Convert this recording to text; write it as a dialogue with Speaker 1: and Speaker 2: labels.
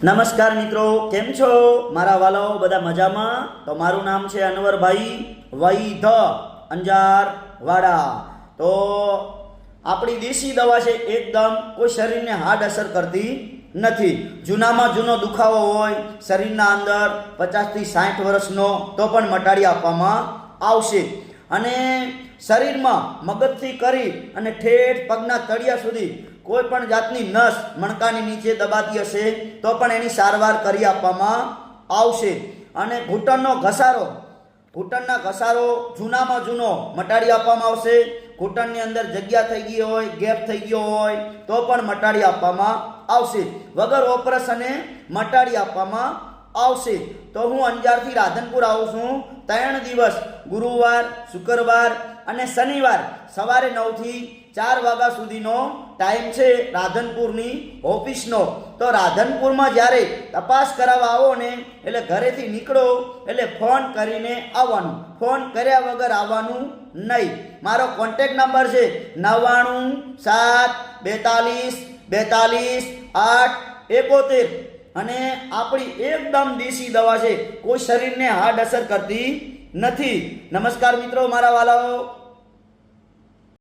Speaker 1: નમસ્કાર મિત્રો, કેમ છો મારા વાલાઓ? બધા મજામાં? તો મારું નામ છે અનવરભાઈ વૈધ અંજાર વાડા। તો આપણી દેશી દવા છે, એકદમ કોઈ શરીરને હાર્ડ અસર કરતી નથી। જૂનામાં જૂનો દુખાવો હોય શરીરના અંદર 50 થી 60 વર્ષનો તો પણ મટાડી આપવામાં આવશે। અને શરીરમાં મગજથી કરી અને ઠેઠ પગના તળિયા સુધી કોઈ પણ જાતની નસ મણકાની નીચે દબાતી હશે તો પણ એની સારવાર કરી આપવામાં આવશે। અને ઘૂંટણના ઘસારો જૂનામાં જૂનો મટાડી આપવામાં આવશે। ઘૂંટણની અંદર જગ્યા થઈ ગઈ હોય, ગેપ થઈ ગયો હોય તો પણ મટાડી આપવામાં આવશે। વગર ઓપરેશને મટાડી આપવામાં આવશે। તો હું અંજારથી રાધનપુર આવું છું। 3 દિવસ ગુરુવાર, શુક્રવાર અને શનિવાર સવારે 9 થી 4 વાગ્યા સુધીનો ટાઈમ છે રાધનપુરની ઓફિસનો। તો રાધનપુરમાં જ્યારે તપાસ કરાવવા આવો ને એટલે ઘરેથી નીકળો એટલે ફોન કરીને આવવાનું, ફોન કર્યા વગર આવવાનું નહીં। મારો કોન્ટેક્ટ નંબર છે 9972422871। અને આપણી એકદમ દેશી દવા છે, કોઈ શરીરને હાર્ડ અસર કરતી નથી। નમસ્કાર મિત્રો મારા વાલાઓ।